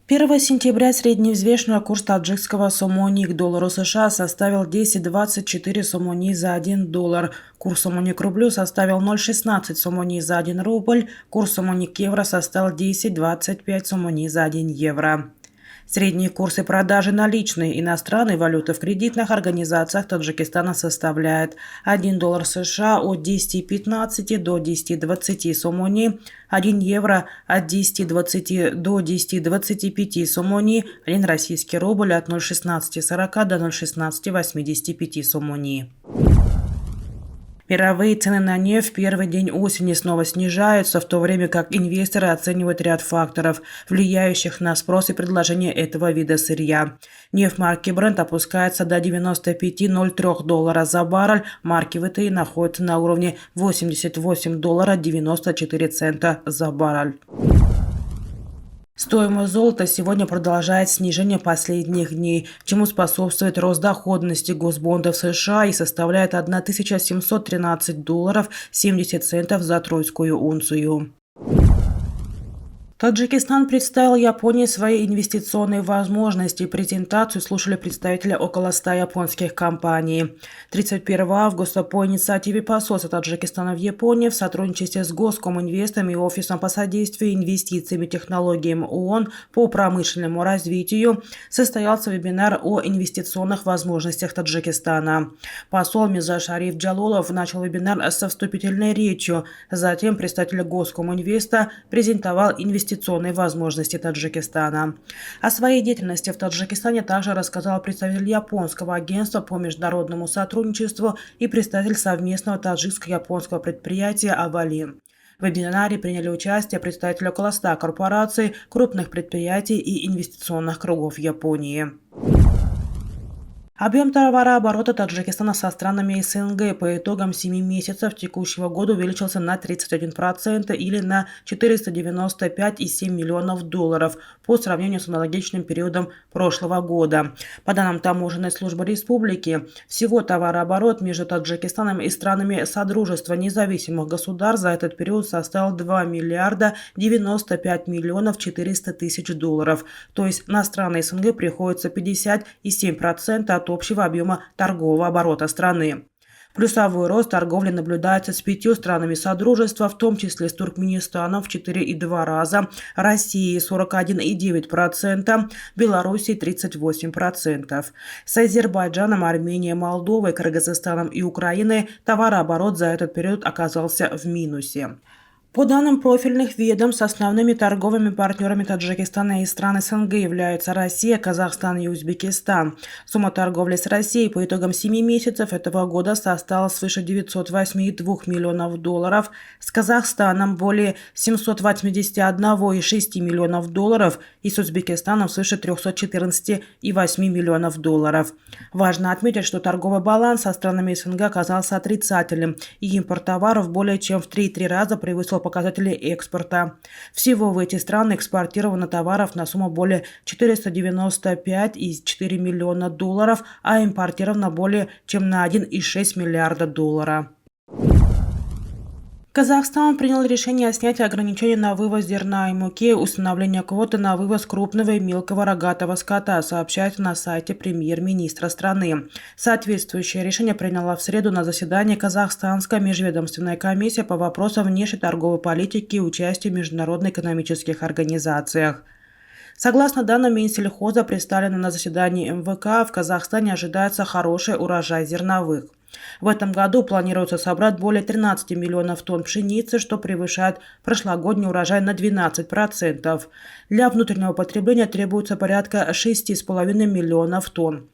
1 сентября средний взвешенный курс таджикского сомони к доллару США составил 10,24 сомони за 1 доллар. Курс сомони к рублю составил 0,16 сомони за 1 рубль. Курс сомони к евро составил 10,25 сомони за 1 евро. Средние курсы продажи наличной иностранной валюты в кредитных организациях Таджикистана составляют 1 доллар США от 10,15 до 10,20 сомони, 1 евро от 10,20 до 10,25 сомони, 1 российский рубль от 0,1640 до 0,1685 сомони. Мировые цены на нефть в первый день осени снова снижаются, в то время как инвесторы оценивают ряд факторов, влияющих на спрос и предложение этого вида сырья. Нефть марки Brent опускается до 95,03 доллара за баррель, марки ВТИ находятся на уровне 88 долларов 94 цента за баррель. Стоимость золота сегодня продолжает снижение последних дней, чему способствует рост доходности госбондов США и составляет 1713 долларов 70 центов за тройскую унцию. Таджикистан представил Японии свои инвестиционные возможности. Презентацию слушали представители около 100 японских компаний. 31 августа по инициативе посольства Таджикистана в Японии в сотрудничестве с Госкоминвестом и Офисом по содействию инвестициям и технологиям ООН по промышленному развитию состоялся вебинар о инвестиционных возможностях Таджикистана. Посол Мирза Шариф Джалолов начал вебинар со вступительной речью. Затем представитель Госкоминвеста презентовал инвестиционные возможности Таджикистана. О своей деятельности в Таджикистане также рассказал представитель японского агентства по международному сотрудничеству и представитель совместного таджикско-японского предприятия «Авалин». В вебинаре приняли участие представители около 100 корпораций, крупных предприятий и инвестиционных кругов Японии. Объем товарооборота Таджикистана со странами СНГ по итогам 7 месяцев текущего года увеличился на 31% или на 495,7 миллионов долларов по сравнению с аналогичным периодом прошлого года. По данным Таможенной службы республики, всего товарооборот между Таджикистаном и странами Содружества независимых государств за этот период составил 2 миллиарда 95 миллионов 400 тысяч долларов, то есть на страны СНГ приходится 57% от общего объема торгового оборота страны. Плюсовой рост торговли наблюдается с 5 странами Содружества, в том числе с Туркменистаном в 4,2 раза, Россией 41,9%, Белоруссией 38%. С Азербайджаном, Арменией, Молдовой, Кыргызстаном и Украиной товарооборот за этот период оказался в минусе. По данным профильных ведомств, основными торговыми партнерами Таджикистана и стран СНГ являются Россия, Казахстан и Узбекистан. Сумма торговли с Россией по итогам 7 месяцев этого года составила свыше 908,2 миллионов долларов, с Казахстаном более 781,6 миллионов долларов и с Узбекистаном свыше 314,8 миллионов долларов. Важно отметить, что торговый баланс со странами СНГ оказался отрицательным, и импорт товаров более чем в 3,3 раза превысил показатели экспорта. Всего в эти страны экспортировано товаров на сумму более 495,4 миллиона долларов, а импортировано более чем на 1,6 миллиарда долларов. Казахстан принял решение о снятии ограничений на вывоз зерна и муки, установление квоты на вывоз крупного и мелкого рогатого скота, сообщается на сайте премьер-министра страны. Соответствующее решение приняла в среду на заседании Казахстанская межведомственная комиссия по вопросам внешней торговой политики и участия в международных экономических организациях. Согласно данным Минсельхоза, представленным на заседании МВК, в Казахстане ожидается хороший урожай зерновых. В этом году планируется собрать более 13 миллионов тонн пшеницы, что превышает прошлогодний урожай на 12%. Для внутреннего потребления требуется порядка 6,5 миллионов тонн.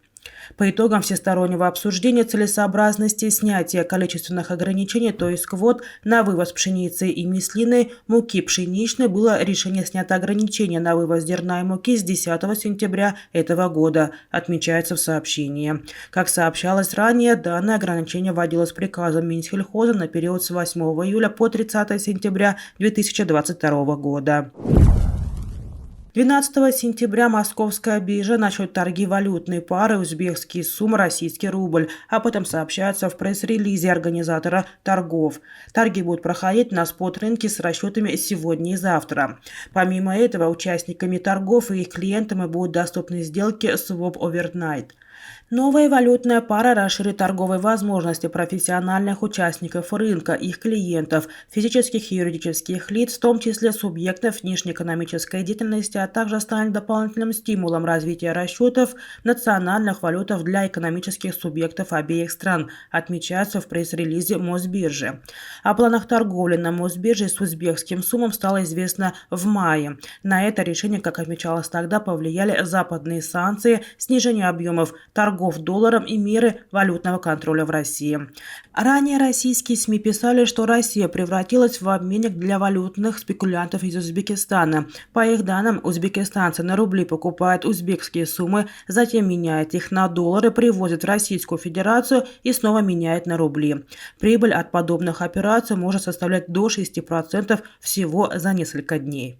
По итогам всестороннего обсуждения целесообразности снятия количественных ограничений, то есть квот на вывоз пшеницы и маслины, муки пшеничной, было решение снять ограничения на вывоз зерна и муки с 10 сентября этого года, отмечается в сообщении. Как сообщалось ранее, данное ограничение вводилось приказом Минсельхоза на период с 8 июля по 30 сентября 2022 года. 12 сентября московская биржа начнет торги валютной пары узбекский сум, российский рубль. Об этом сообщается в пресс-релизе организатора торгов. Торги будут проходить на спот-рынке с расчетами сегодня и завтра. Помимо этого, участниками торгов и их клиентам будут доступны сделки Swap Overnight. Новая валютная пара расширит торговые возможности профессиональных участников рынка, их клиентов, физических и юридических лиц, в том числе субъектов внешнеэкономической деятельности, а также станет дополнительным стимулом развития расчетов национальных валютах для экономических субъектов обеих стран, отмечается в пресс-релизе Мосбиржи. О планах торговли на Мосбирже с узбекским сумом стало известно в мае. На это решение, как отмечалось тогда, повлияли западные санкции, снижение объемов торгов долларом и меры валютного контроля в России. Ранее российские СМИ писали, что Россия превратилась в обменник для валютных спекулянтов из Узбекистана. По их данным, узбекистанцы на рубли покупают узбекские суммы, затем меняют их на доллары, привозят в Российскую Федерацию и снова меняют на рубли. Прибыль от подобных операций может составлять до 6% всего за несколько дней.